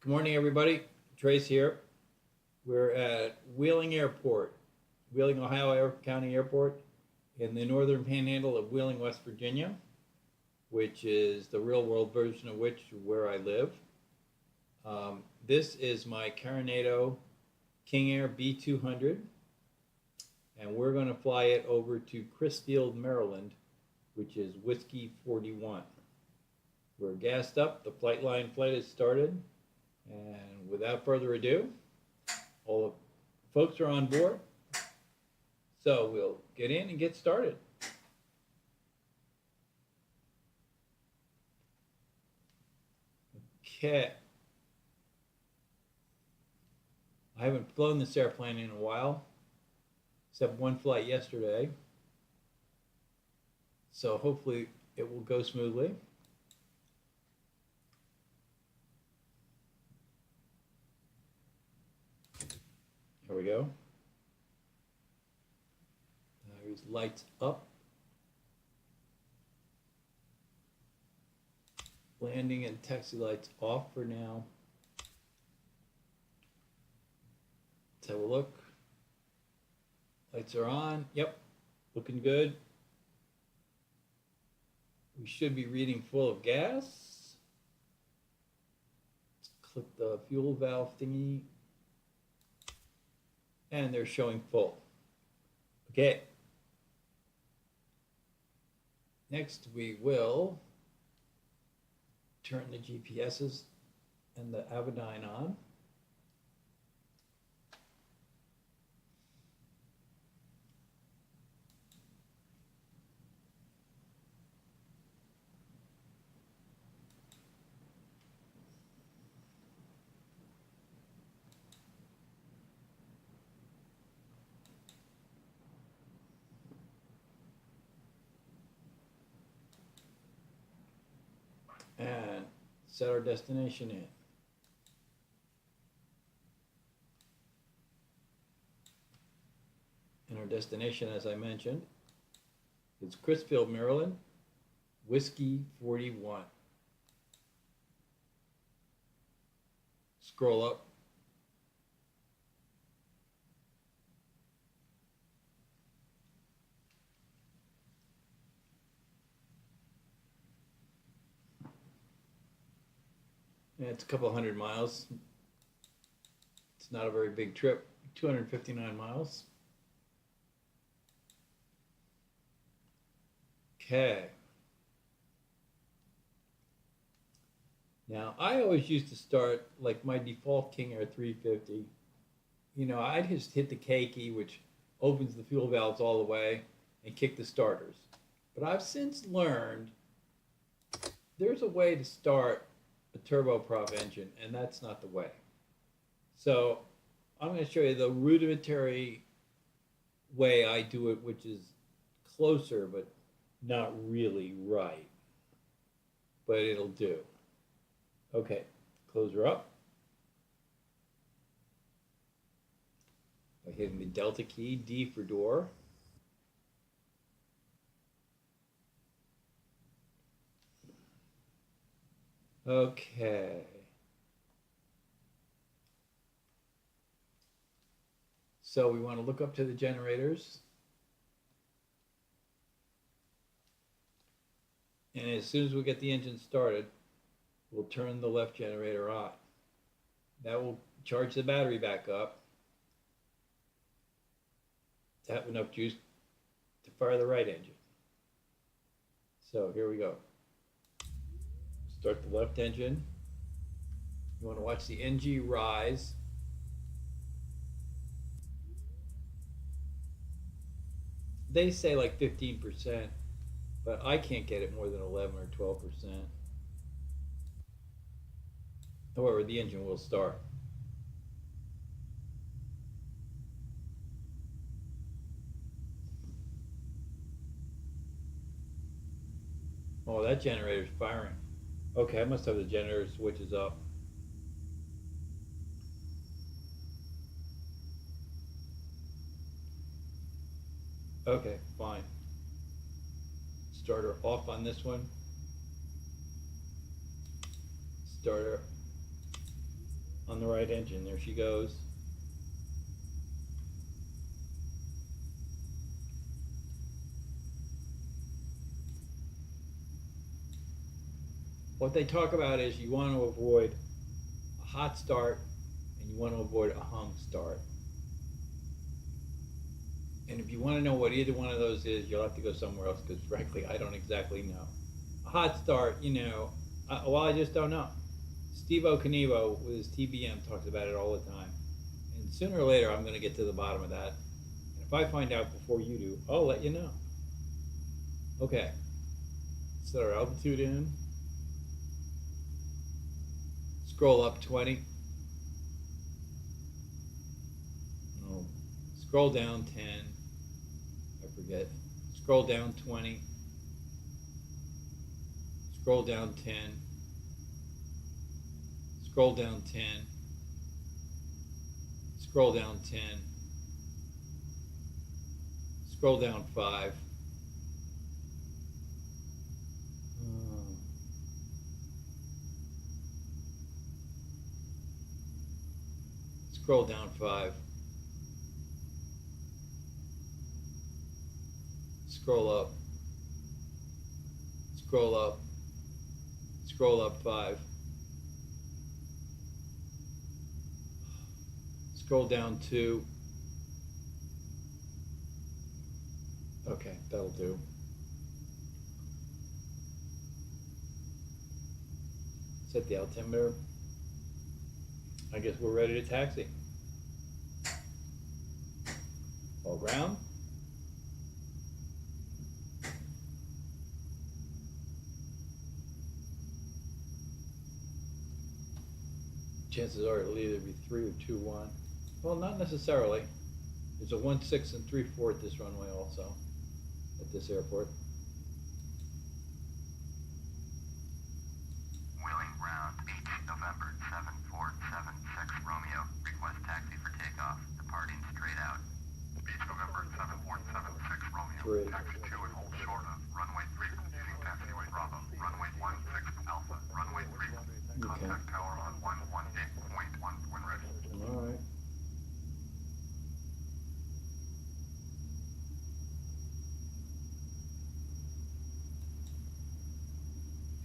Good morning, everybody. Trace here. We're at Wheeling Airport, Wheeling, Ohio County Airport, in the northern panhandle of Wheeling, West Virginia, which is the real world version of where I live. This is my Carenado King Air B200, and we're going to fly it over to Crisfield, Maryland, which is Whiskey 41. We're gassed up. The flight has started. And without further ado, all the folks are on board. So we'll get in and get started. Okay. I haven't flown this airplane in a while, except one flight yesterday. So hopefully it will go smoothly. There we go. There's lights up. Landing and taxi lights off for now. Let's have a look. Lights are on. Yep, looking good. We should be reading full of gas. Let's click the fuel valve thingy. And they're showing full. Okay. Next, we will turn the GPSs and the Avidyne on. And set our destination in. And our destination, as I mentioned, is Crisfield, Maryland, Whiskey 41. Scroll up. Yeah, it's a couple 100 miles. It's not a very big trip, 259 miles. Okay. Now, I always used to start, like my default King Air 350. You know, I just hit the K key, which opens the fuel valves all the way, and kick the starters. But I've since learned there's a way to start a turboprop engine, and that's not the way. So I'm going to show you the rudimentary way I do it, which is closer, but not really right. But it'll do. Okay, close her up by hitting the Delta key, D for door. Okay. So we want to look up to the generators. And as soon as we get the engine started, we'll turn the left generator on. That will charge the battery back up to have enough juice to fire the right engine. So here we go. Start the left engine. You want to watch the NG rise. They say like 15%, but I can't get it more than 11 or 12%. However, the engine will start. Oh, that generator's firing. Okay, I must have the generator switches up. Okay, fine. Starter off on this one. Starter on the right engine. There she goes. What they talk about is you want to avoid a hot start and you want to avoid a hung start. And if you want to know what either one of those is, you'll have to go somewhere else because frankly, I don't exactly know. A hot start, well, I just don't know. Steve Okanivo with his TBM talks about it all the time. And sooner or later, I'm going to get to the bottom of that. And if I find out before you do, I'll let you know. Okay. Set our altitude in. Scroll up 20. No. Scroll down 10. I forget. Scroll down 20. Scroll down 10. Scroll down 10. Scroll down 10. Scroll down 5. Scroll down 5. Scroll up. Scroll up. Scroll up 5. Scroll down 2. Okay, that'll do. Set the altimeter. I guess we're ready to taxi. All ground. Chances are it'll either be 3 or 2-1. Well, not necessarily. There's a 1/6 and 3/4 this runway also at this airport. Wheeling ground, Beach, November 7476 Romeo. Request taxi for takeoff. Departing straight out. Beach, November 7476 Romeo. 3. Taxi 2 and hold short of runway 3. Using taxiway Bravo. Runway 16 Alpha. Runway 3. Contact tower on 118.1 when ready. All right.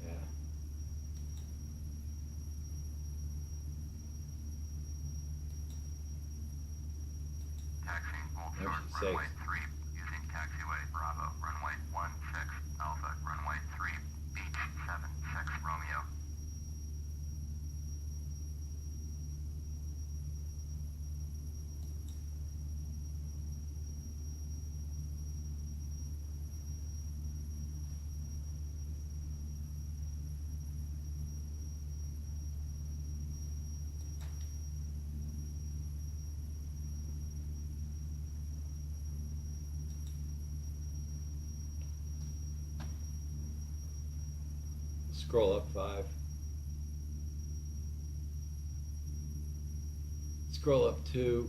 Yeah. Taxiing hold short. That's Runway 6. 3. Using taxiway Bravo. Runway 16 Alpha. Runway 3. Beach 76 Romeo. Scroll up 5. Scroll up 2.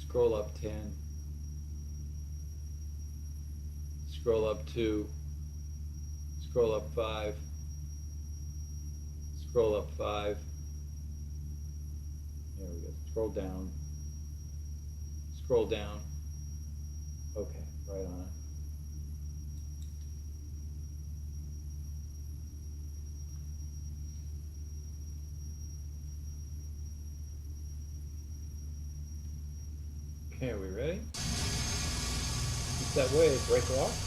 Scroll up 10. Scroll up 2. Scroll up 5. Scroll up 5. There we go. Scroll down. Scroll down. Okay, right on it. Okay, are we ready? Keep that wave, break off.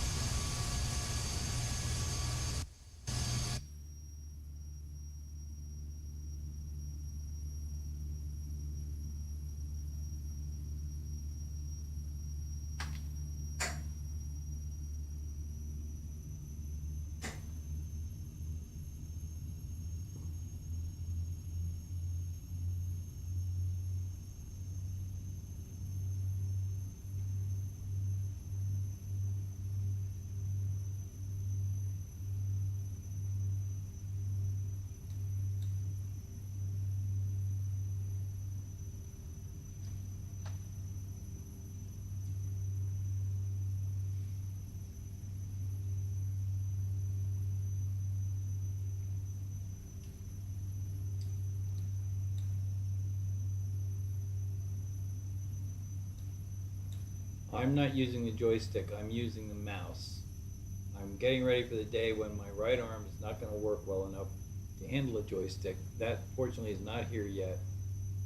I'm not using the joystick, I'm using the mouse. I'm getting ready for the day when my right arm is not going to work well enough to handle a joystick. That fortunately is not here yet,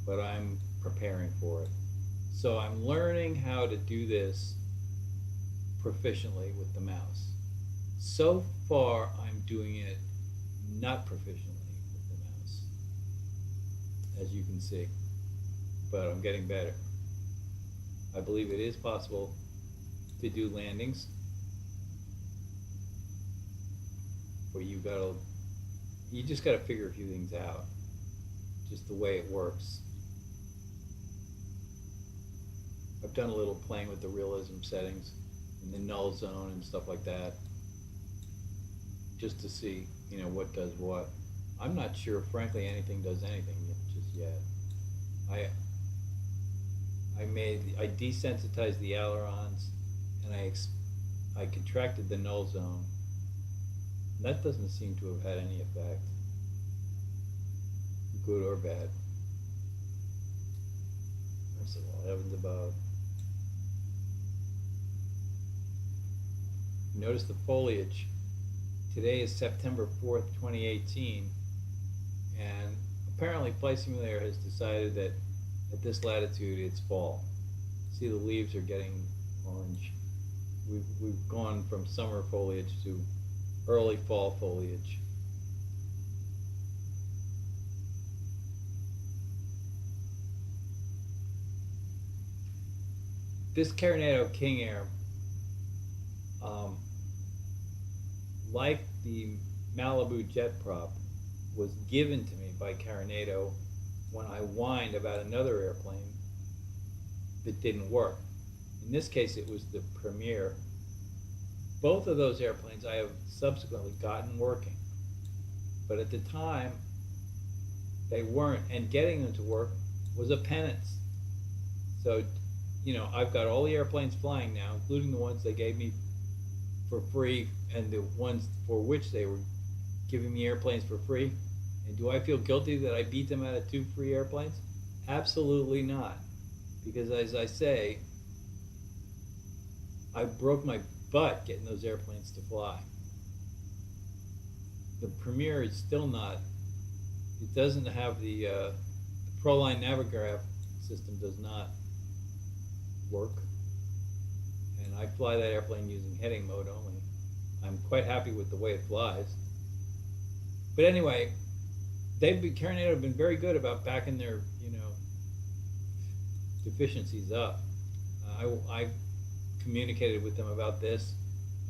but I'm preparing for it. So I'm learning how to do this proficiently with the mouse. So far, I'm doing it not proficiently with the mouse, as you can see, but I'm getting better. I believe it is possible to do landings where you just gotta figure a few things out, just the way it works. I've done a little playing with the realism settings and the null zone and stuff like that, just to see, what does what. I'm not sure, frankly, anything does anything just yet. I desensitized the ailerons, and I contracted the null zone. That doesn't seem to have had any effect, good or bad. First of all, heavens above. Notice the foliage. Today is September 4th, 2018, and apparently Flight Simulator has decided that at this latitude it's fall. See, the leaves are getting orange. We've gone from summer foliage to early fall foliage. This Carenado King Air, like the Malibu jet prop, was given to me by Carenado when I whined about another airplane that didn't work. In this case, it was the Premier. Both of those airplanes I have subsequently gotten working, but at the time they weren't, and getting them to work was a penance. So, I've got all the airplanes flying now, including the ones they gave me for free and the ones for which they were giving me airplanes for free. And do I feel guilty that I beat them out of 2 free airplanes? Absolutely not. Because as I say, I broke my butt getting those airplanes to fly. The Premier is still not, it doesn't have the ProLine Navigraph system does not work. And I fly that airplane using heading mode only. I'm quite happy with the way it flies. But anyway, Carenado have been very good about backing their, deficiencies up. I communicated with them about this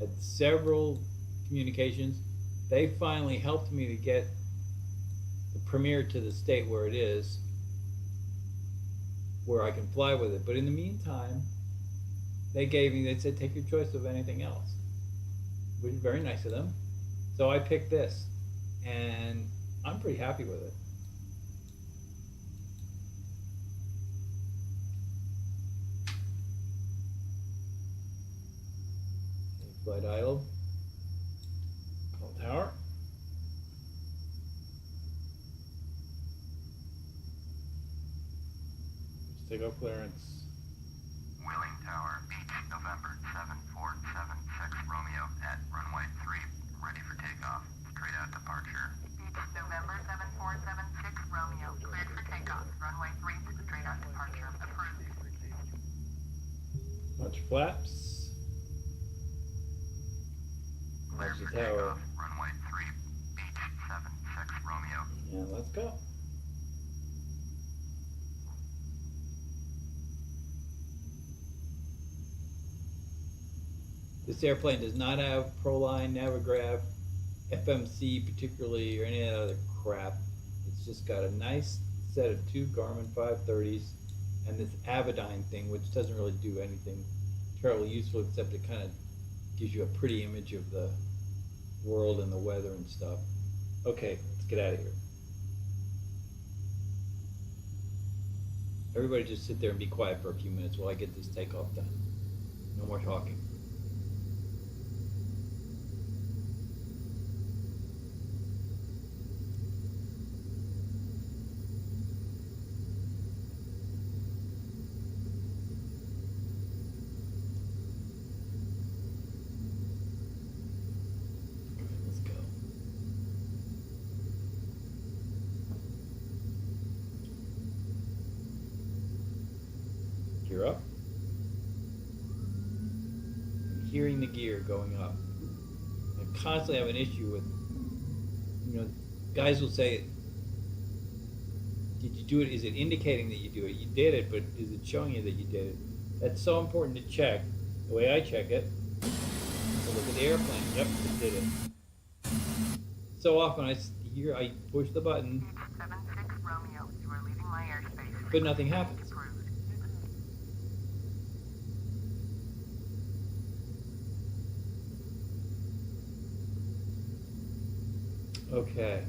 at several communications. They finally helped me to get the Premier to the state where it is, where I can fly with it. But in the meantime, they said, take your choice of anything else, which is very nice of them. So I picked this, and I'm pretty happy with it. Flight idle. Call tower. Just take off clearance. Wheeling Tower, beach, November 7476 Romeo at runway 3, ready for takeoff. Straight out departure. Beach, November 7476 Romeo, cleared for takeoff. Runway 3, straight out departure. Approved. Launch flaps. Clear Launch for the tower. takeoff. Runway 3, beach, 76 Romeo. And let's go. This airplane does not have ProLine, Navigraph, FMC particularly, or any of that other crap. It's just got a nice set of 2 Garmin 530s and this Avidyne thing, which doesn't really do anything terribly useful, except it kind of gives you a pretty image of the world and the weather and stuff. Okay, let's get out of here. Everybody just sit there and be quiet for a few minutes while I get this takeoff done. No more talking. gear up. I'm hearing the gear going up. I constantly have an issue with, guys will say, did you do it? Is it indicating that you do it? You did it, but is it showing you that you did it? That's so important to check. The way I check it, so look at the airplane. Yep, it did it. So often I push the button, 76 Romeo, you are leaving my airspace. but nothing happens. Approved. Okay.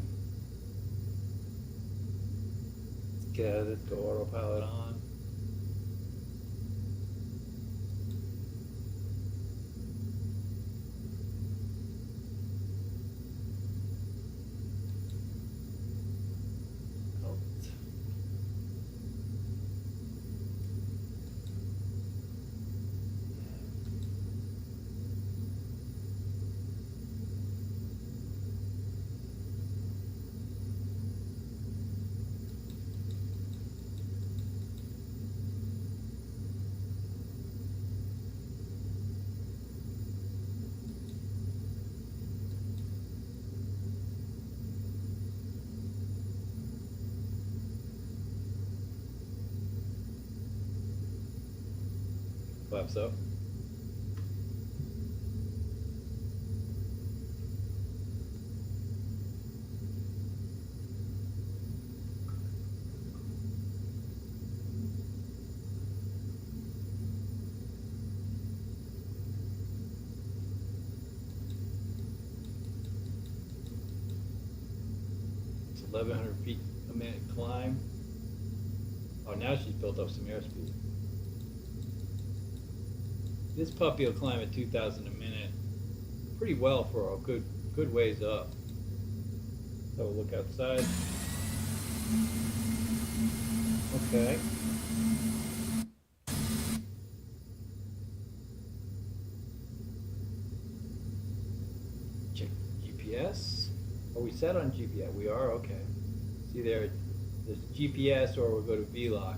Let's get out of this, go autopilot on. Flaps up. It's 1,100 feet a minute climb. Oh, now she's built up some airspeed. This puppy will climb at 2,000 a minute pretty well for a good ways up. So we'll look outside. Okay. Check GPS. Are we set on GPS? We are? Okay. See there's GPS, or we'll go to VLOC,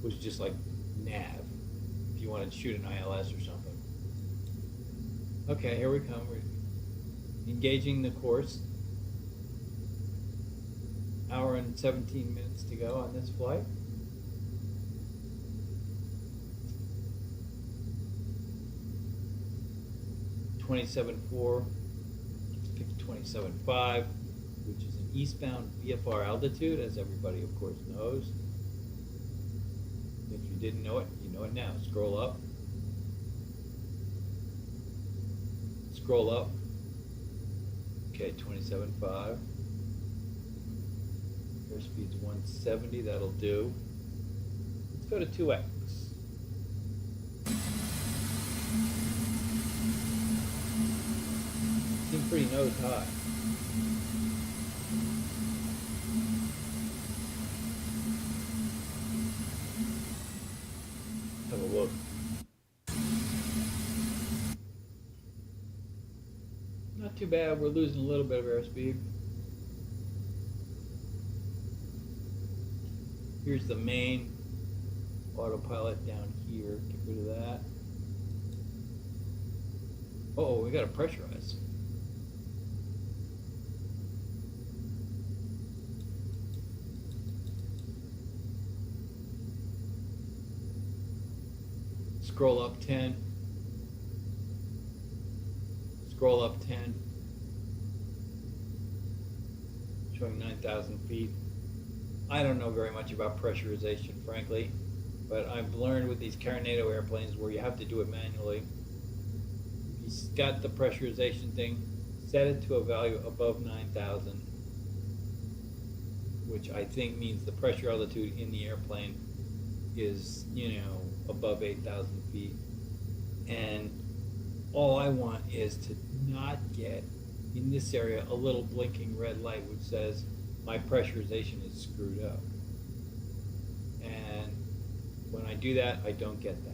which is just like nav, if you want to shoot an ILS or something. Okay, here we come. We're engaging the course. Hour and 17 minutes to go on this flight. $27.4, 27.5, which is an eastbound VFR altitude, as everybody of course knows. If you didn't know it, you know it now. Scroll up. Scroll up. Okay, 27.5. Airspeed's 170, that'll do. Let's go to 2x. Seems pretty nose high. Have a look. Not too bad. We're losing a little bit of airspeed. Here's the main autopilot down here. Get rid of that. Oh, we got to pressurize. Scroll up 10. Scroll up 10. Showing 9,000 feet. I don't know very much about pressurization, frankly, but I've learned with these Carenado airplanes where you have to do it manually. If you've got the pressurization thing, set it to a value above 9,000, which I think means the pressure altitude in the airplane is, above 8,000 feet. And all I want is to not get in this area a little blinking red light which says my pressurization is screwed up. And when I do that, I don't get that.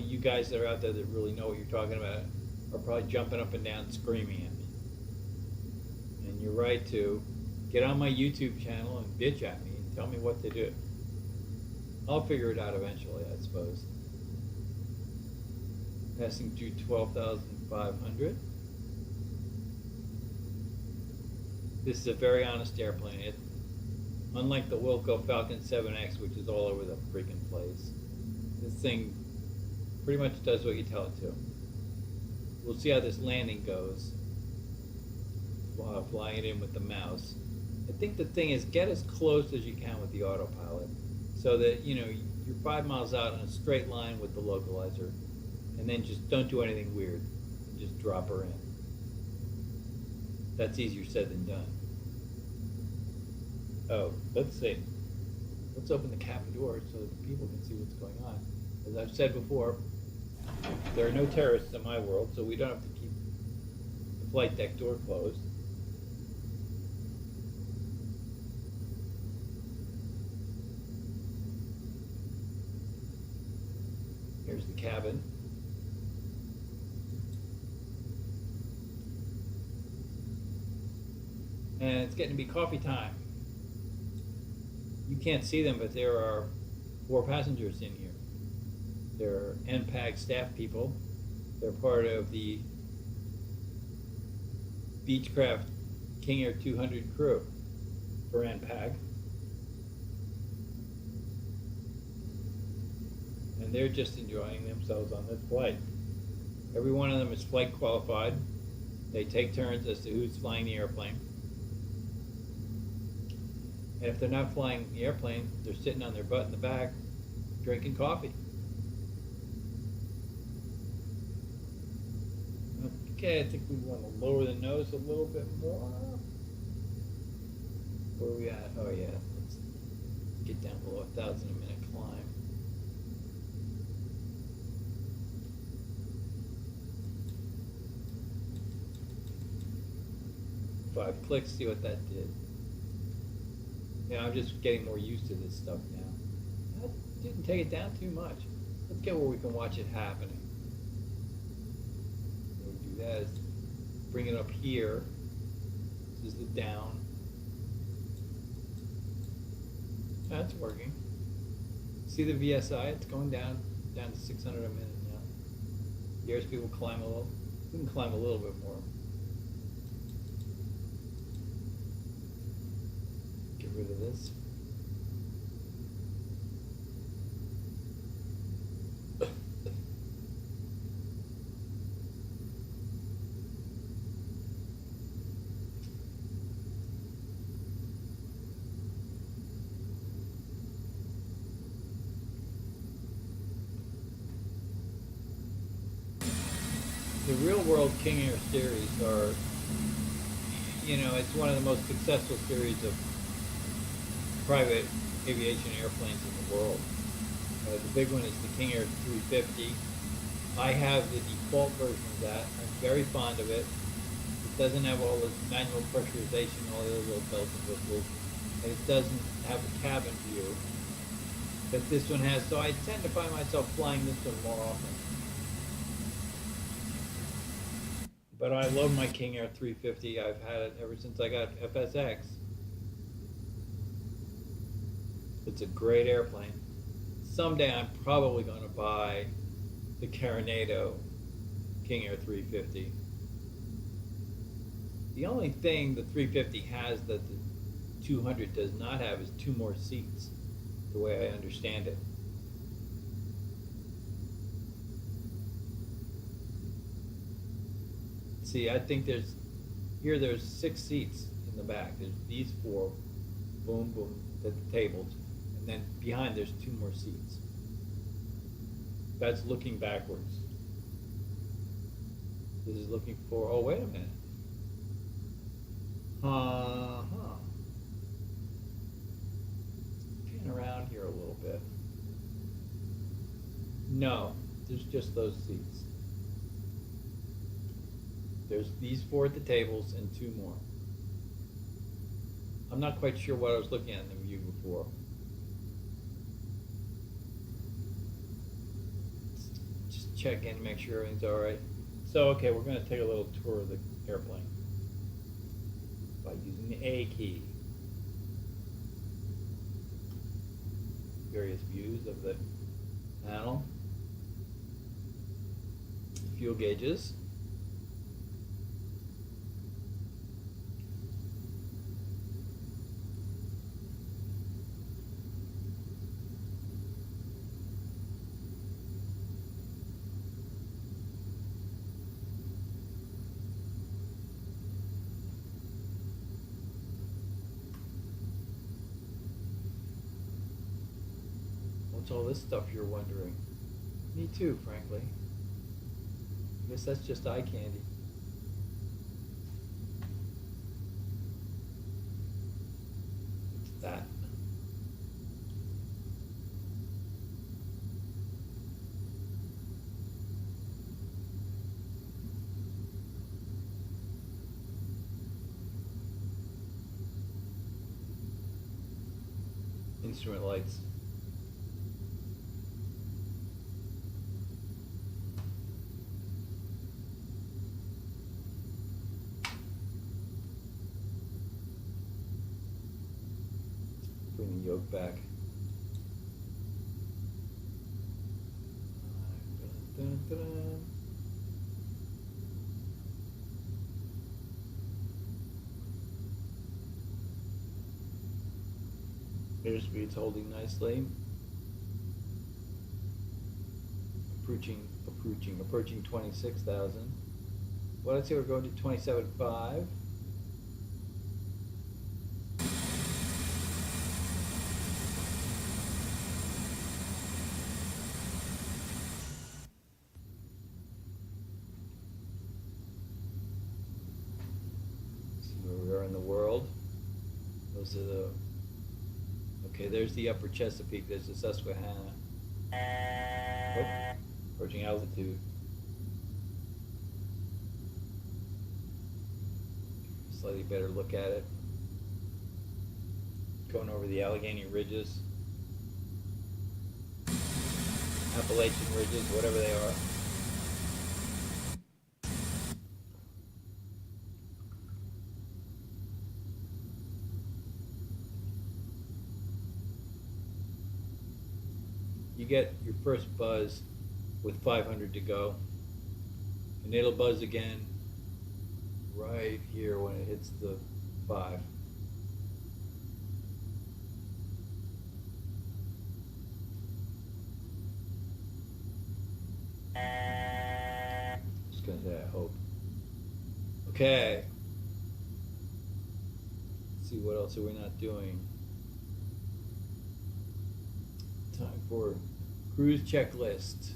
You guys that are out there that really know what you're talking about are probably jumping up and down screaming at me. And you're right to. get on my YouTube channel and bitch at me and tell me what to do. I'll figure it out eventually, I suppose. Passing through 12,500. This is a very honest airplane. Unlike the Wilco Falcon 7X, which is all over the freaking place, this thing pretty much does what you tell it to. We'll see how this landing goes while flying it in with the mouse. I think the thing is, get as close as you can with the autopilot so that, you know, you're 5 miles out in a straight line with the localizer, and then just don't do anything weird. Just drop her in. That's easier said than done. Oh, let's see. Let's open the cabin door so that the people can see what's going on. As I've said before, there are no terrorists in my world, so we don't have to keep the flight deck door closed. Here's the cabin. And it's getting to be coffee time. You can't see them, but there are 4 passengers in here. They're NPAG staff people. They're part of the Beechcraft King Air 200 crew for NPAG. And they're just enjoying themselves on this flight. Every one of them is flight qualified. They take turns as to who's flying the airplane. And if they're not flying the airplane, they're sitting on their butt in the back, drinking coffee. Okay, I think we want to lower the nose a little bit more. Where are we at? Oh yeah, let's get down below 1,000 a minute climb. Five clicks, see what that did. Yeah, I'm just getting more used to this stuff now. That didn't take it down too much. Let's get where we can watch it happening. We'll do that is bring it up here. This is the down. That's working. See the VSI? It's going down to 600 a minute now. The airspeed will climb a little. We can climb a little bit more. Get rid of this. The real world King Air series are, you know, it's one of the most successful series of private aviation airplanes in the world. The big one is the King Air 350. I have the default version of that. I'm very fond of it. It doesn't have all this manual pressurization, all the other little bells and whistles, and it doesn't have a cabin view that this one has. So I tend to find myself flying this one more often. But I love my King Air 350. I've had it ever since I got FSX. It's a great airplane. Someday I'm probably going to buy the Carenado King Air 350. The only thing the 350 has that the 200 does not have is 2 more seats, the way I understand it. See, I think there's 6 seats in the back. There's these 4, boom, boom, at the tables, and then behind there's 2 more seats. That's looking backwards. This is looking for, oh, wait a minute. Pan around here a little bit. No, there's just those seats. There's these 4 at the tables and 2 more. I'm not quite sure what I was looking at in the view before. Just check in, make sure everything's all right. So, okay, we're going to take a little tour of the airplane by using the A key. various views of the panel. Fuel gauges. What's all this stuff, you're wondering? Me too, frankly. I guess that's just eye candy. What's that? Instrument lights. Bring the yoke back. Dun, dun, dun. Airspeed's holding nicely. Approaching 26,000. Well, let's see, we're going to 27.5. See where we are in the world. Those are the. Okay, there's the upper Chesapeake. There's the Susquehanna. Oh, approaching altitude. Slightly better look at it. Going over the Allegheny Ridges. Appalachian Ridges, whatever they are. You get your first buzz with 500 to go, and it'll buzz again right here when it hits the 5. Just gonna say I hope. Okay. Let's see, what else are we not doing? Time for cruise checklist.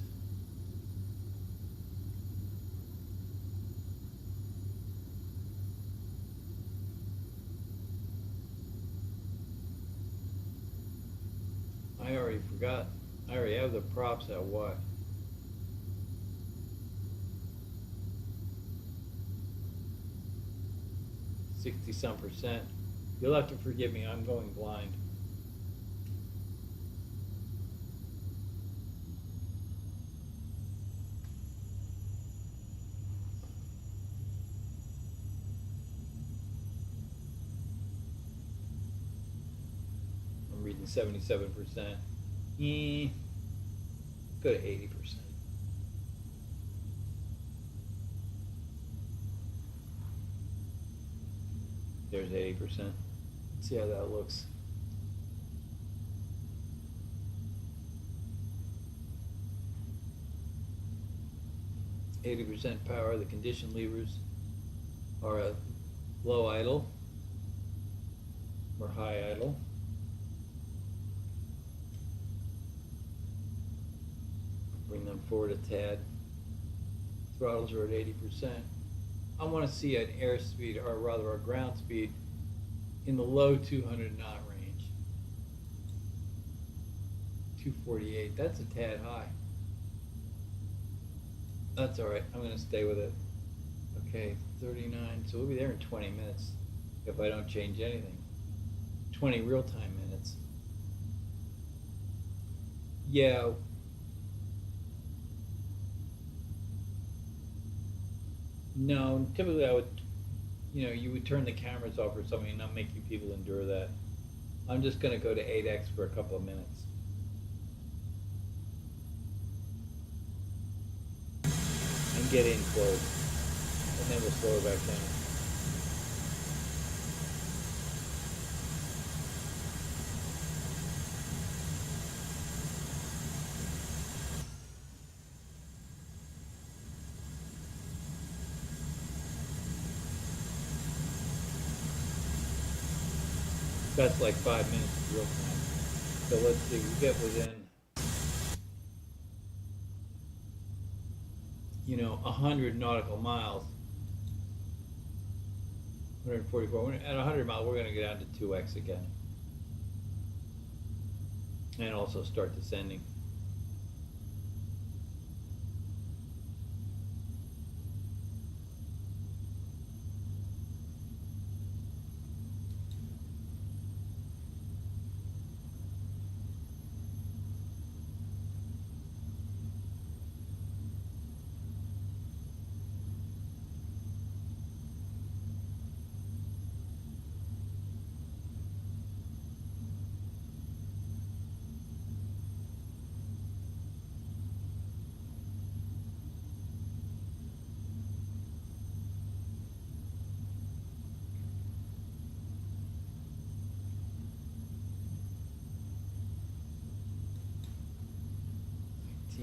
I already forgot. I already have the props at what? $60-some percent. You'll have to forgive me, I'm going blind. I'm reading 77%. Go to 80%. There's 80%. Let's see how that looks. %, power. The condition levers are a low idle or high idle. Bring them forward a tad. Throttles are at 80%. I want to see an airspeed, or rather a ground speed, in the low 200 knot range. 248, that's a tad high. That's all right, I'm going to stay with it. Okay, 39, so we'll be there in 20 minutes if I don't change anything. 20 real-time minutes. Yeah. No, typically I would, you would turn the cameras off or something and not make you people endure that. I'm just going to go to 8x for a couple of minutes. get in close, and then we'll slow her back down. That's like 5 minutes of real time. So let's see, we get within, 100 nautical miles. 144. At 100 miles, we're going to get down to 2x again. And also start descending.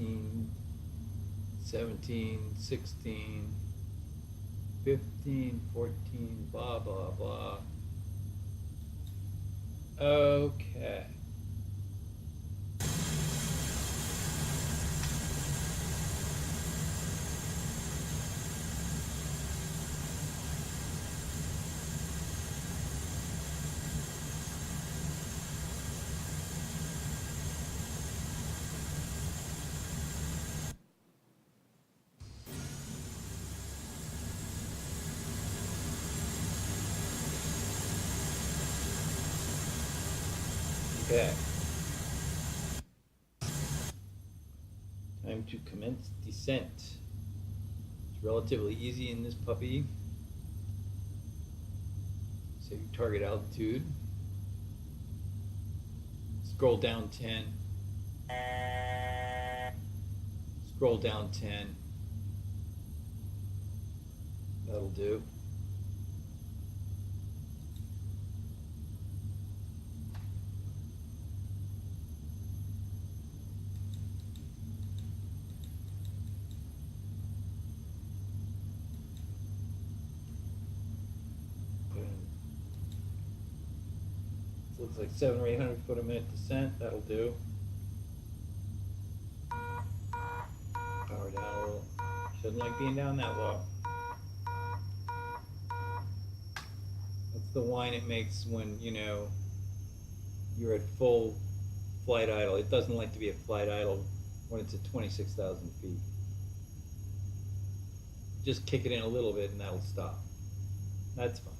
Nineteen, 17, 16, 15, 14, blah, blah, blah. Okay. Okay. Time to commence descent. It's relatively easy in this puppy. So you target altitude. Scroll down 10. Scroll down 10. That'll do. Looks like 700 or 800 foot a minute descent. That'll do. Power down a little. Shouldn't like being down that low. That's the whine it makes when, you're at full flight idle. It doesn't like to be at flight idle when it's at 26,000 feet. Just kick it in a little bit and that'll stop. That's fine.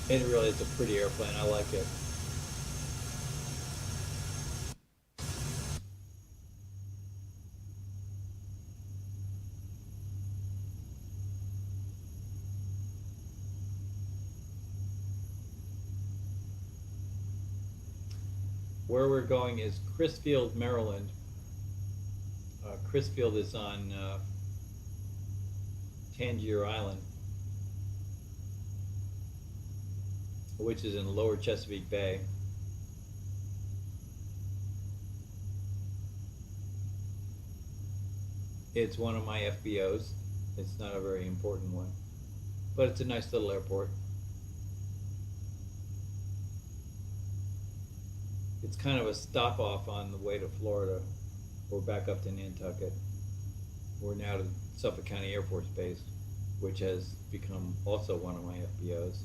It really is a pretty airplane. I like it. Where we're going is Crisfield, Maryland. Crisfield is on Tangier Island, which is in lower Chesapeake Bay. It's one of my FBOs. It's not a very important one, but it's a nice little airport. It's kind of a stop off on the way to Florida or back up to Nantucket. We're now to Suffolk County Air Force Base, which has become also one of my FBOs.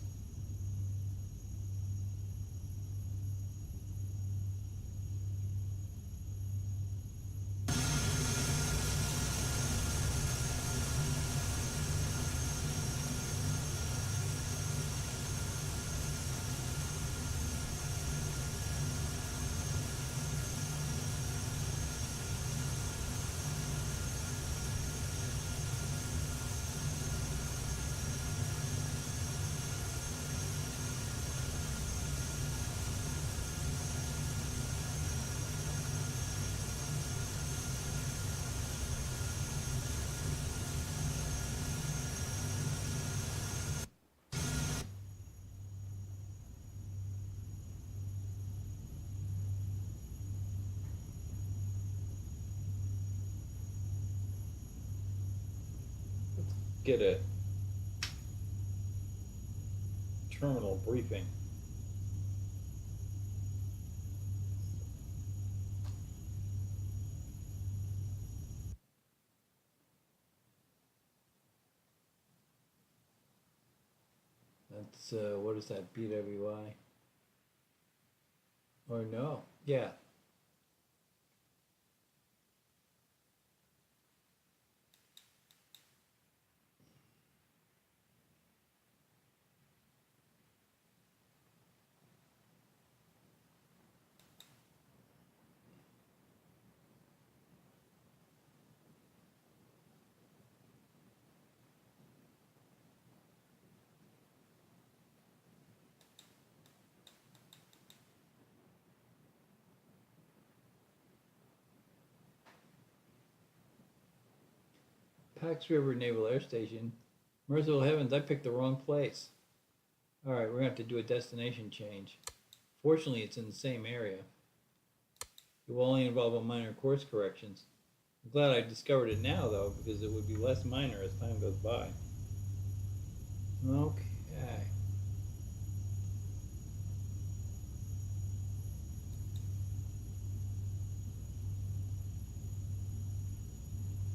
get a terminal briefing. That's, what is that, BWI? Or no, yeah. Pax River Naval Air Station. Merciful heavens, I picked the wrong place. All right, we're gonna have to do a destination change. Fortunately, it's in the same area. It will only involve a minor course corrections. I'm glad I discovered it now, though, because it would be less minor as time goes by. Okay.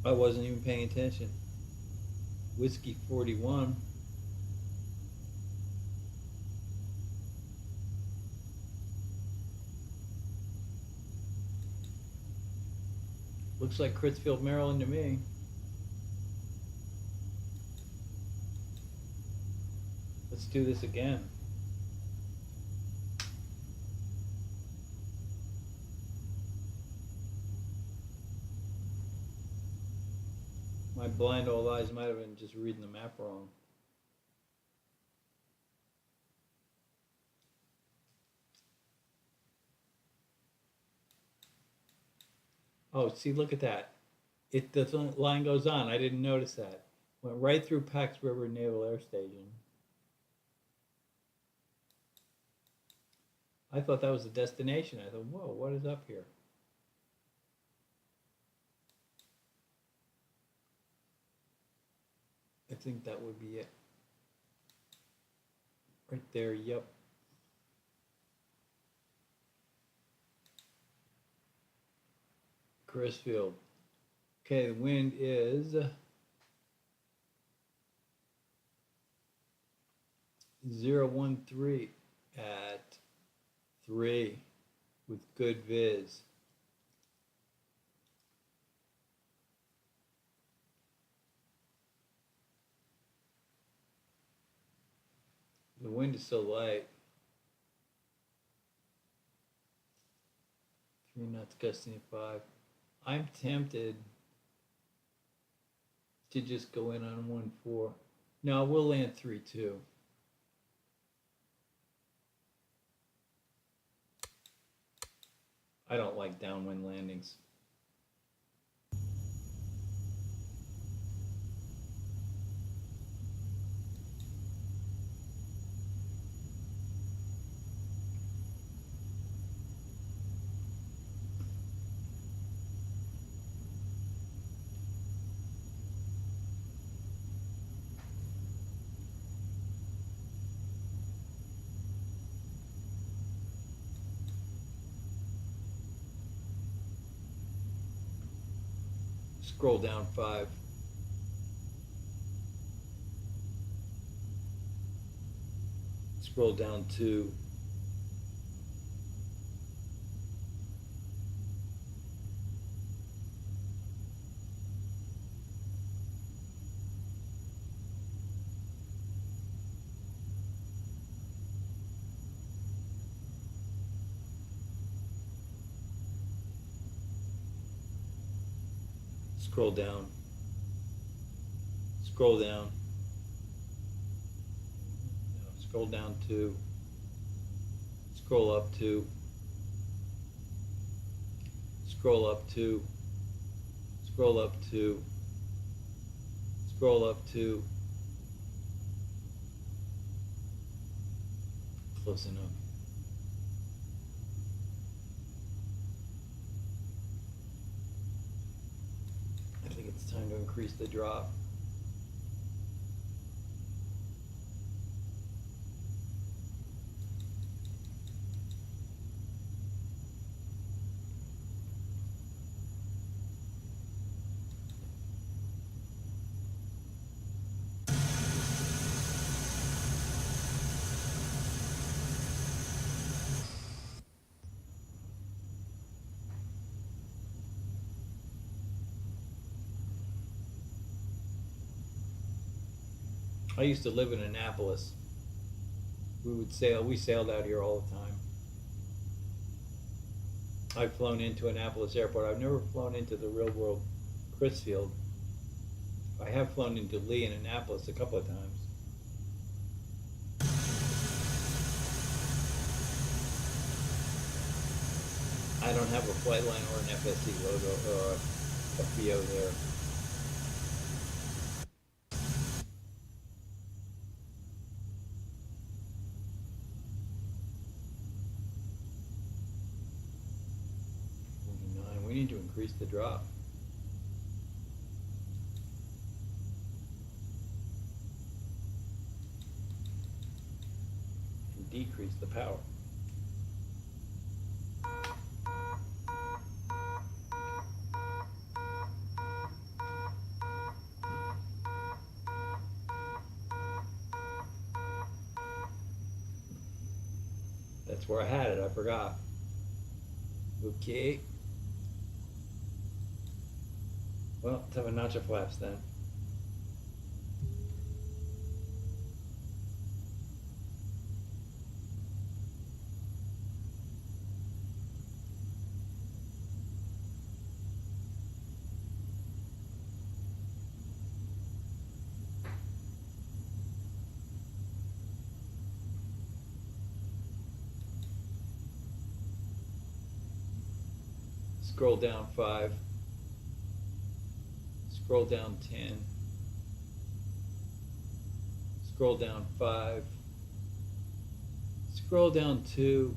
I wasn't even paying attention. Whiskey 41. Looks like Crisfield, Maryland to me. Let's do this again. My blind old eyes might have been just reading the map wrong. Oh, see, look at that. The line goes on. I didn't notice that. Went right through Pax River Naval Air Station. I thought that was the destination. I thought, whoa, what is up here? I think that would be it. Right there, yep. Crisfield. Okay, the wind is 013 at 3 with good viz. The wind is so light. 3 knots gusting at 5. I'm tempted to just go in on 1-4. No, we'll land 3-2. I don't like downwind landings. Scroll down 5. Scroll down 2. Scroll down. Scroll down. No, scroll down 2. Scroll up 2. Scroll up 2. Scroll up 2. Scroll up 2. Close enough. I think it's time to increase the drop. I used to live in Annapolis. We sailed out here all the time. I've flown into Annapolis Airport. I've never flown into the real world Crisfield. I have flown into Lee and Annapolis a couple of times. I don't have a flight line or an FSC logo or a FBO there. We need to increase the drop. And decrease the power. That's where I had it, I forgot. Okay. Well, let's have a notch of flaps then. Scroll down 5. Scroll down 10. Scroll down 5. Scroll down 2.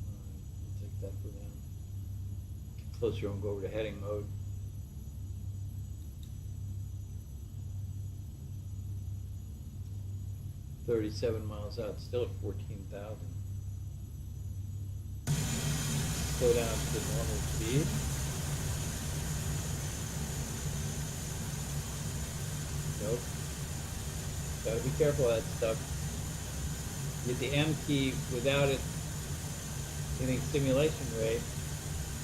I'll take that for now. Get closer and go over to heading mode. $37 miles out, still at 14,000. Slow down to normal speed. Nope. Gotta be careful of that stuff. Get the M key without it hitting simulation rate,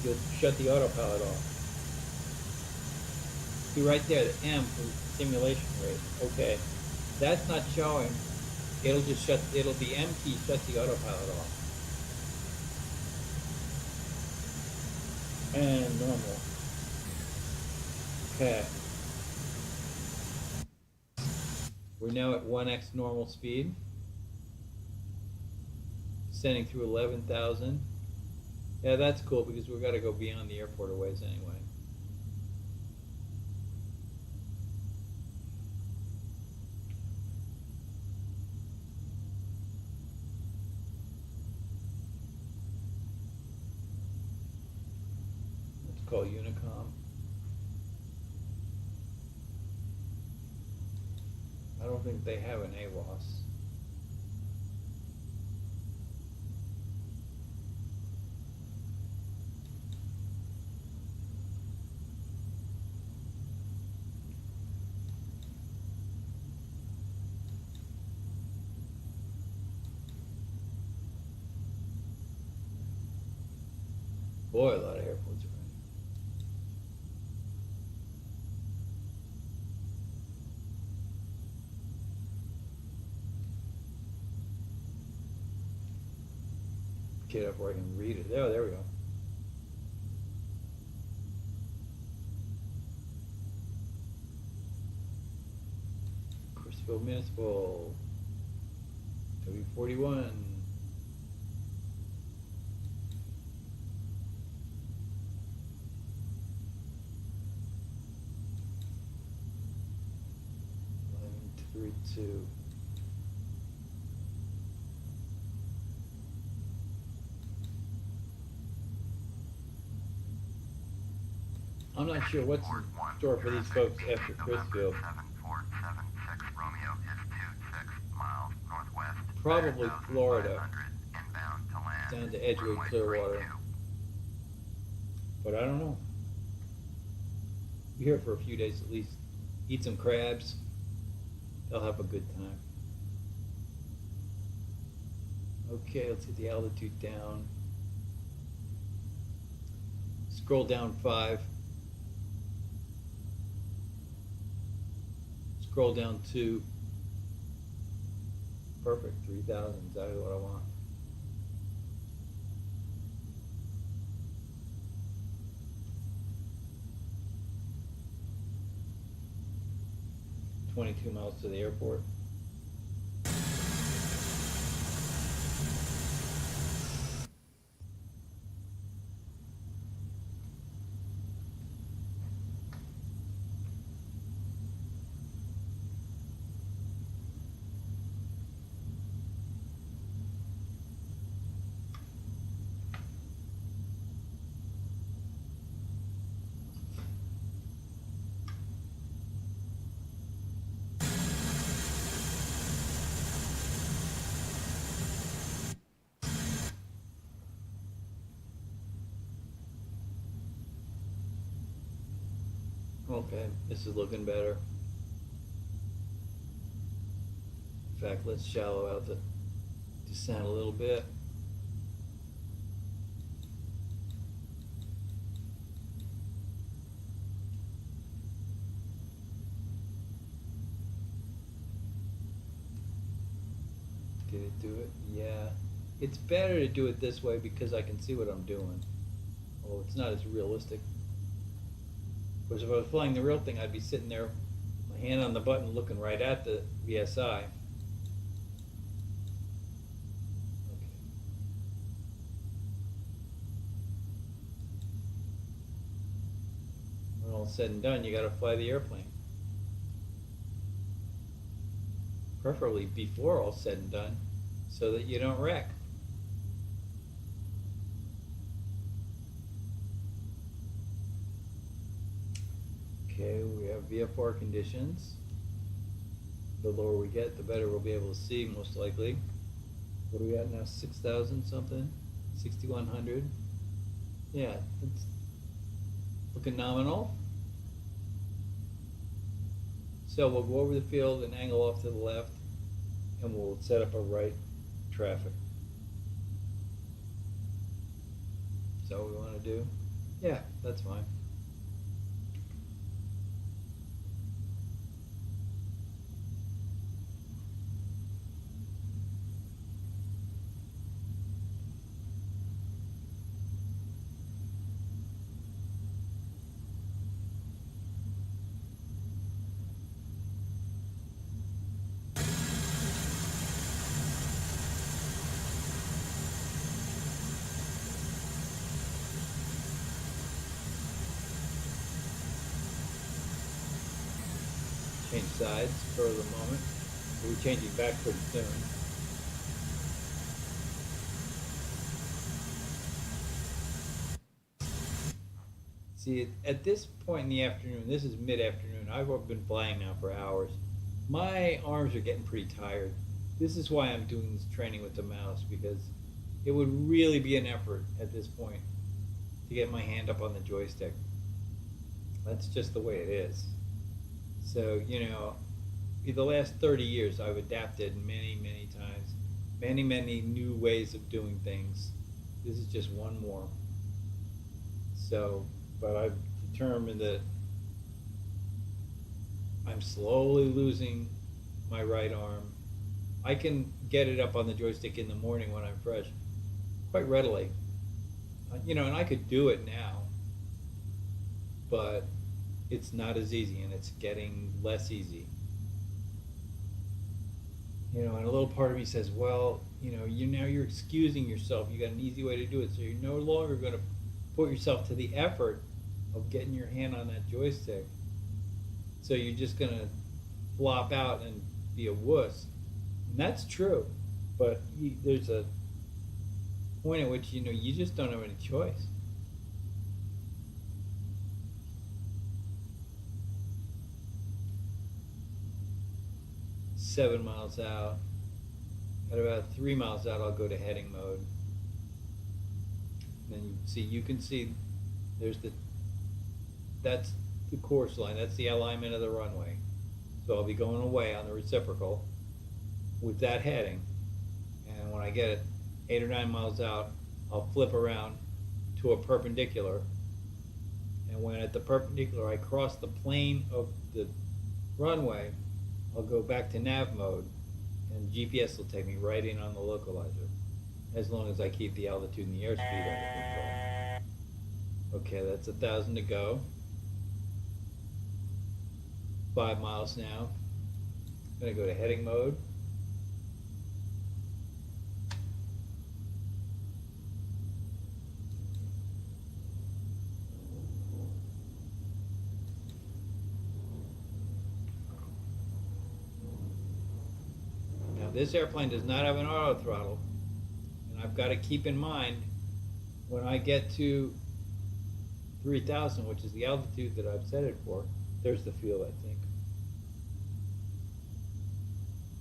you'll shut the autopilot off. See right there, the M for simulation rate. Okay. That's not showing. It'll the M key shut the autopilot off. And normal. Okay. We're now at 1x normal speed. Sending through 11,000. Yeah, that's cool because we've got to go beyond the airport a ways anyway. Let's call Unicom. I don't think they have an AWOS. Boy, a lot of airports are running. Get up where I can read it. There we go. Crisfield Municipal. W41. Two. I'm not sure what's in store for these folks after Crisfield. 7476 Romeo is 26 miles northwest. Probably Florida, inbound to land. down to Edgewood, Clearwater. But I don't know. Be here for a few days at least. Eat some crabs. They'll have a good time. Okay, let's get the altitude down. Scroll down 5. scroll down to perfect 3,000, exactly what I want. $22 miles to the airport. Okay, this is looking better. In fact, let's shallow out the descent a little bit. Did it do it? Yeah. It's better to do it this way because I can see what I'm doing. Oh, it's not as realistic. Because if I was flying the real thing, I'd be sitting there, my hand on the button, looking right at the VSI. Okay. When all said and done, you got to fly the airplane. Preferably before all said and done, so that you don't wreck. Okay, we have VFR conditions. The lower we get, the better we'll be able to see, most likely. What do we got now? 6,000 something? 6,100? Yeah, it's looking nominal. So we'll go over the field and angle off to the left, and we'll set up a right traffic. Is that what we want to do? Yeah, that's fine. Change sides for the moment. We'll be changing back pretty soon. See, at this point in the afternoon, this is mid-afternoon, I've been flying now for hours. My arms are getting pretty tired. This is why I'm doing this training with the mouse, because it would really be an effort at this point to get my hand up on the joystick. That's just the way it is. So, you know, in the last 30 years, I've adapted many, many times, many, many new ways of doing things. This is just one more. So, but I've determined that I'm slowly losing my right arm. I can get it up on the joystick in the morning when I'm fresh, quite readily. You know, and I could do it now, but it's not as easy, and it's getting less easy. You know, and a little part of me says, well, you know, you're excusing yourself. You got an easy way to do it, so you're no longer going to put yourself to the effort of getting your hand on that joystick. So you're just going to flop out and be a wuss. And that's true, but there's a point at which, you know, you just don't have any choice. Seven miles out. At about 3 miles out, I'll go to heading mode. And then you can see that's the course line. That's the alignment of the runway. So I'll be going away on the reciprocal with that heading. And when I get it 8 or 9 miles out, I'll flip around to a perpendicular. And when at the perpendicular I cross the plane of the runway, I'll go back to nav mode, and GPS will take me right in on the localizer, as long as I keep the altitude and the airspeed under control. Okay, that's 1,000 to go. 5 miles now. I'm gonna go to heading mode. Now this airplane does not have an auto throttle, and I've got to keep in mind when I get to 3,000, which is the altitude that I've set it for, there's the field, I think.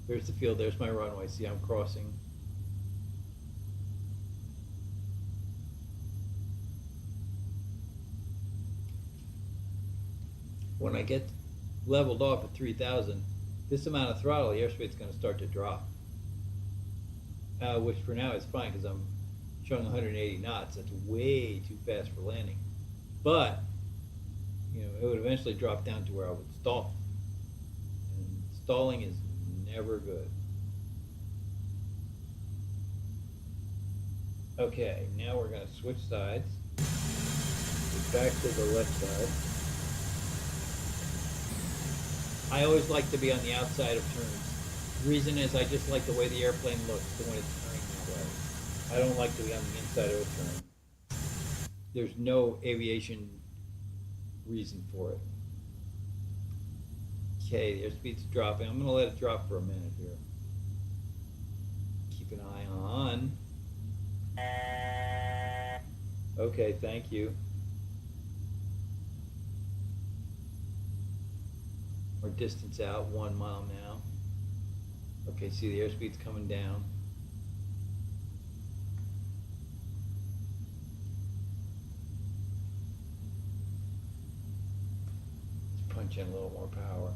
There's the field, there's my runway. See, I'm crossing. When I get leveled off at 3,000, this amount of throttle, the airspeed is going to start to drop. Which for now is fine because I'm showing 180 knots. That's way too fast for landing. But, you know, it would eventually drop down to where I would stall. And stalling is never good. Okay, now we're going to switch sides. Get back to the left side. I always like to be on the outside of turns. The reason is I just like the way the airplane looks when it's turning that way. I don't like to be on the inside of a turn. There's no aviation reason for it. Okay, the airspeed's dropping. I'm going to let it drop for a minute here. Keep an eye on. Okay, thank you. We're distance out, 1 mile now. Okay, see the airspeed's coming down. Let's punch in a little more power.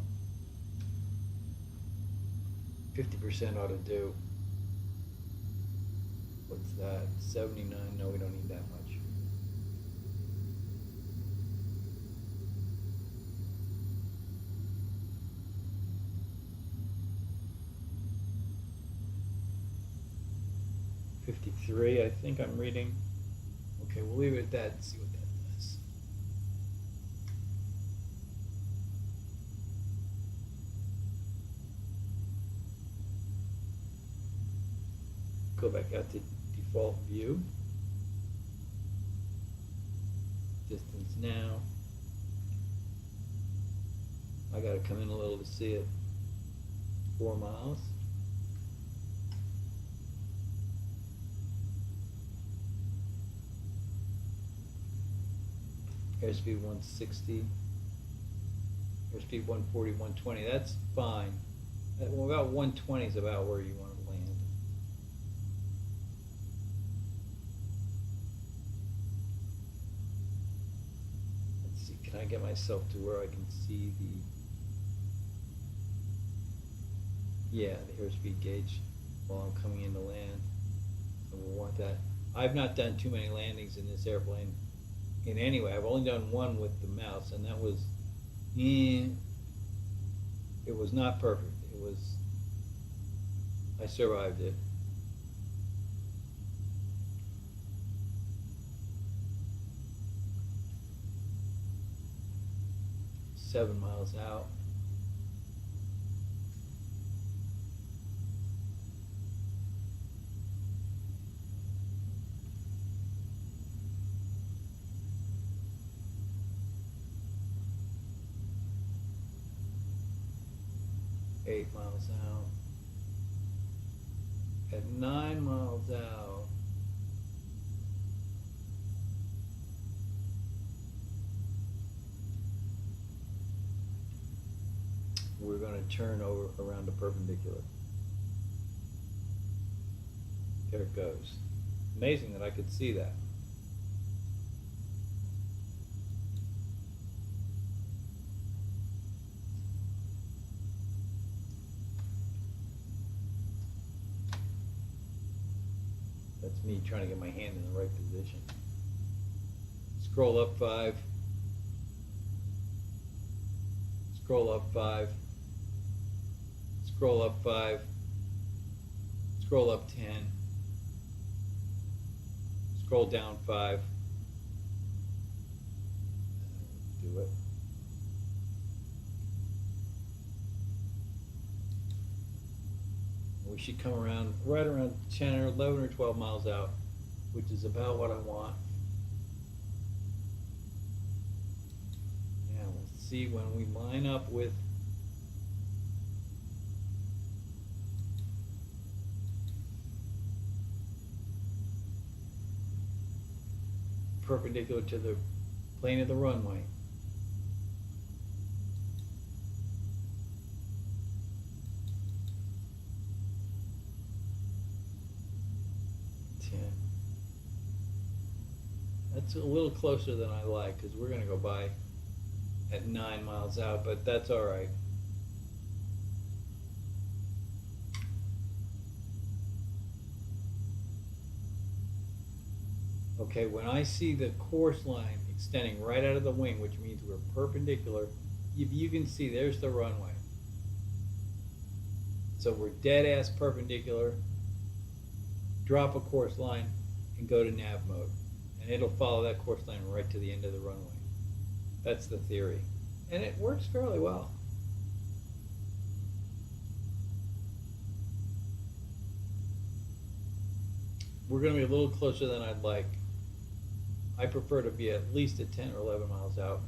50% ought to do. What's that? 79? No, we don't need that much. .53, I think I'm reading. Okay, we'll leave it at that and see what that does. Go back out to default view. Distance now. I gotta come in a little to see it. 4 miles. Airspeed 160. Airspeed 140, 120. That's fine. Well, about 120 is about where you want to land. Let's see. Can I get myself to where I can see the? Yeah, the airspeed gauge while I'm coming in to land. So we'll want that. I've not done too many landings in this airplane. In any way, I've only done one with the mouse, and that was, it was not perfect. It was, I survived it. Seven miles out. Eight miles out. At 9 miles out, we're going to turn over around a perpendicular. There it goes. Amazing that I could see that. That's me trying to get my hand in the right position. Scroll up 5. Scroll up 5. scroll up 5, scroll up 10, scroll down 5, do it. We should come around right around 10 or 11 or 12 miles out, which is about what I want. Yeah, we'll see when we line up with perpendicular to the plane of the runway. That's a little closer than I like because we're going to go by at 9 miles out, but that's all right. Okay, when I see the course line extending right out of the wing, which means we're perpendicular, if you can see, there's the runway. So we're dead ass perpendicular, drop a course line, and go to nav mode. And it'll follow that course line right to the end of the runway. That's the theory. And it works fairly well. We're going to be a little closer than I'd like. I prefer to be at least at 10 or 11 miles out.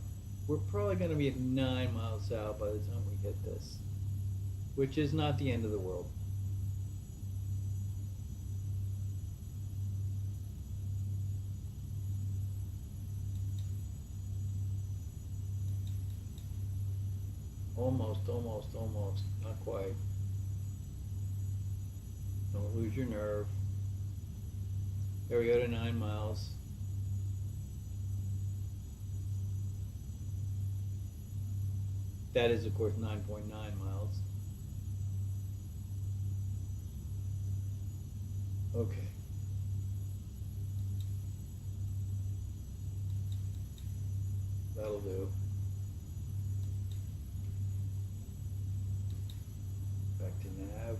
We're probably going to be at 9 miles out by the time we hit this, which is not the end of the world. Almost, almost, almost. Not quite. Don't lose your nerve. There we go to 9 miles. That is, of course, 9.9 miles. Okay. That'll do. Back to nav.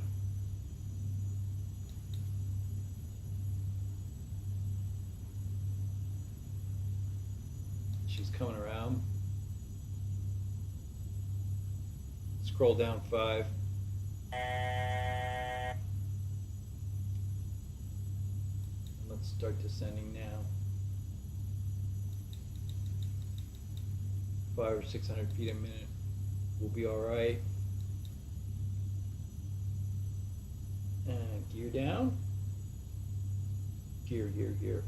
She's coming around. Scroll down 5. Let's start descending now. 500 or 600 feet a minute. We'll be all right. And gear down. Gear, gear, gear.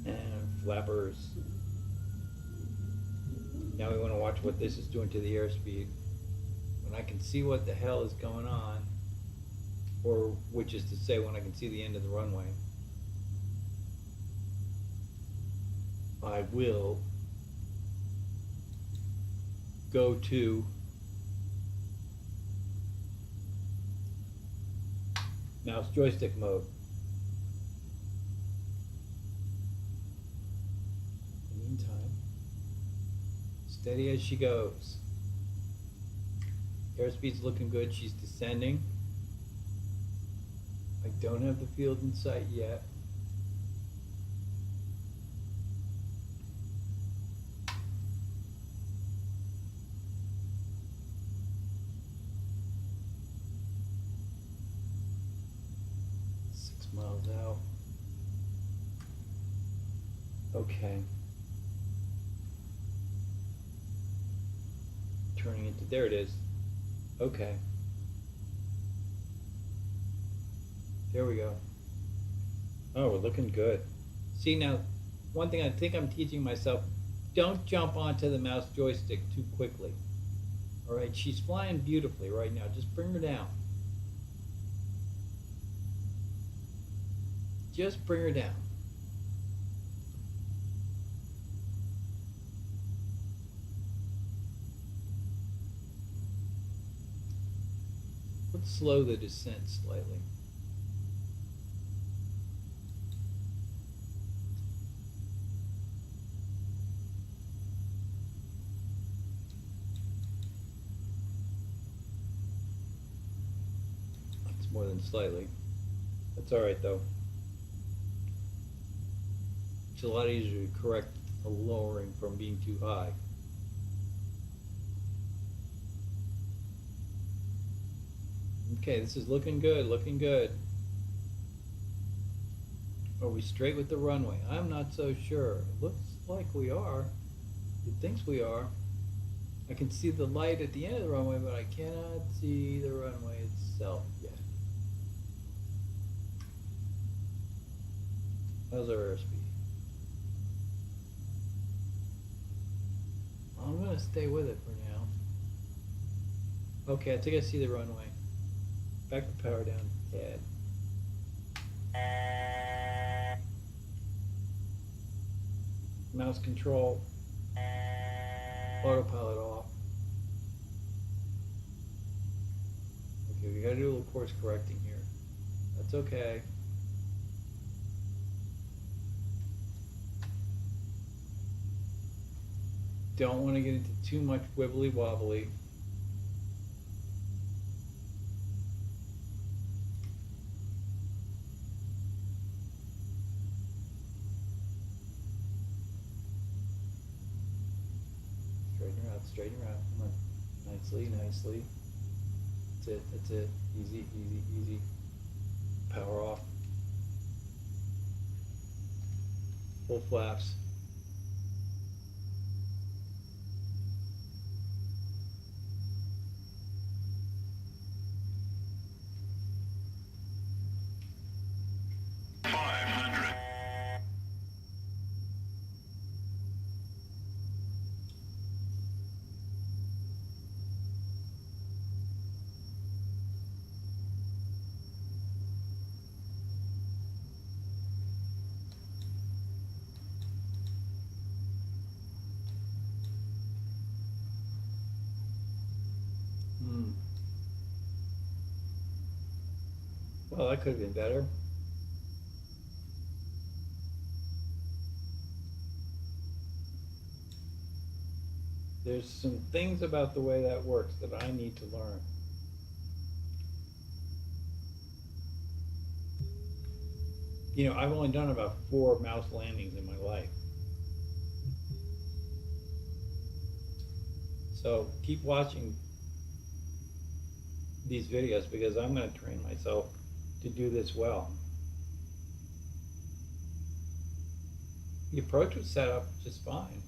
And flappers. Now we want to watch what this is doing to the airspeed. When I can see what the hell is going on, or which is to say when I can see the end of the runway, I will go to mouse joystick mode. In the meantime, steady as she goes. Airspeed's looking good. She's descending. I don't have the field in sight yet. Miles out. Okay. Turning into, there it is. Okay. There we go. Oh, we're looking good. See, now, one thing I think I'm teaching myself, don't jump onto the mouse joystick too quickly. All right, she's flying beautifully right now. Just bring her down. Just bring her down. Let's slow the descent slightly. more than slightly. That's all right though. It's a lot easier to correct a lowering from being too high. Okay, this is looking good, looking good. Are we straight with the runway? I'm not so sure. Looks like we are. It thinks we are. I can see the light at the end of the runway, but I cannot see the runway itself yet. How's our airspeed? I'm gonna stay with it for now. Okay, I think I see the runway. Back the power down a tad. Mouse control. Autopilot off. Okay, we gotta do a little course correcting here. That's okay. Don't want to get into too much wibbly wobbly. Straighten her out, come on. Nicely, nicely. That's it. Easy, easy, easy. Power off. Full flaps. Well, that could have been better. There's some things about the way that works that I need to learn. You know, I've only done about 4 mouse landings in my life. So keep watching these videos because I'm going to train myself to do this well. The approach was set up just fine.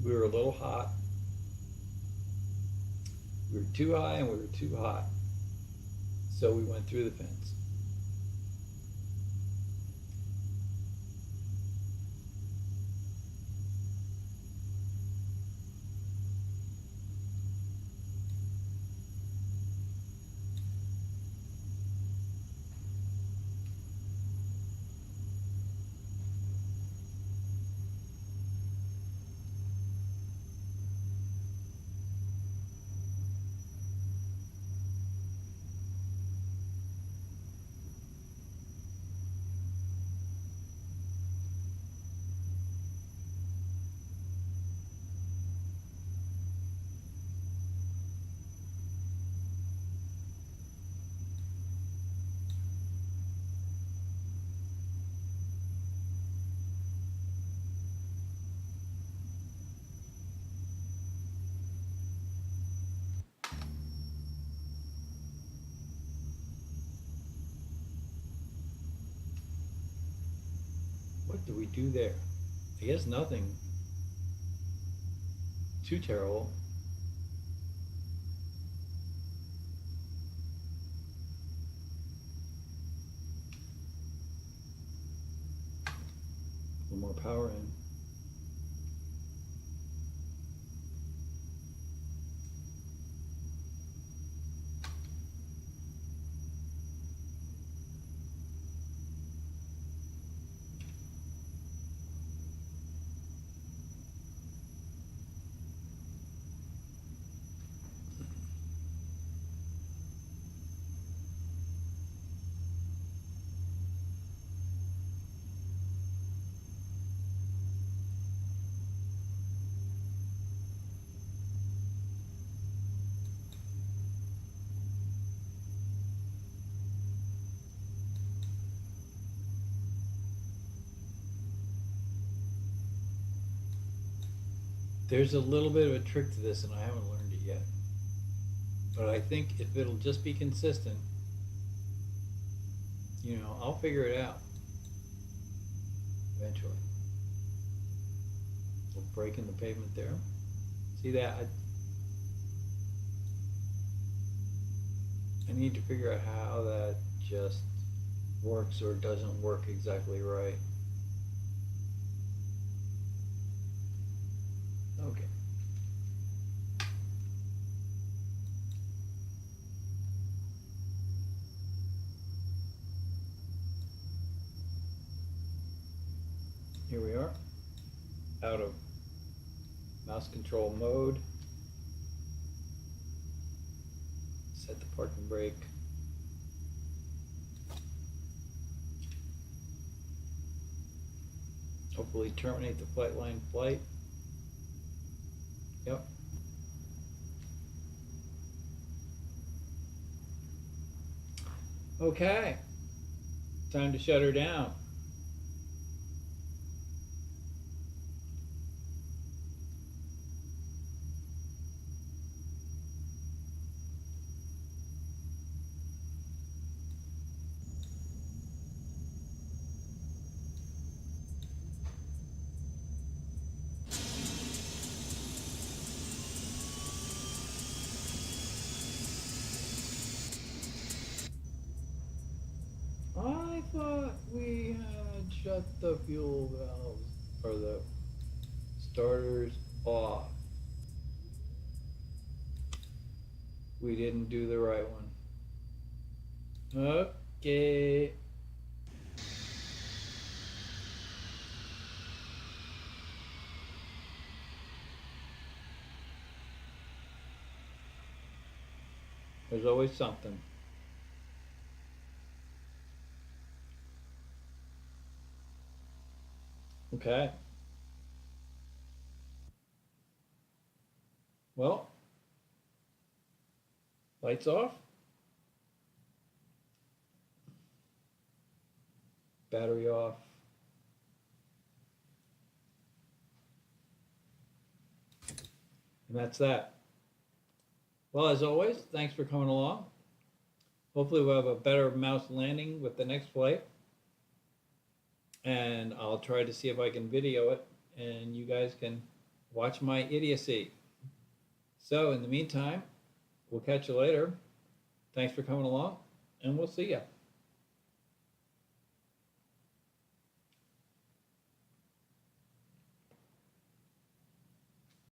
We were a little hot. We were too high and we were too hot. So we went through the fence. What do we do there? I guess nothing too terrible. A little more power in. There's a little bit of a trick to this, and I haven't learned it yet. But I think if it'll just be consistent, you know, I'll figure it out eventually. We'll break in the pavement there. See that? I need to figure out how that just works or doesn't work exactly right. Okay. Here we are, out of mouse control mode. Set the parking brake. Hopefully terminate the flight line flight. Yep. Okay. Time to shut her down. I thought we had shut the fuel valves or the starters off. We didn't do the right one. Okay. There's always something. Okay. Well, lights off. Battery off. And that's that. Well, as always, thanks for coming along. Hopefully we'll have a better mouse landing with the next flight. And I'll try to see if I can video it and you guys can watch my idiocy. So in the meantime, we'll catch you later. Thanks for coming along and we'll see ya.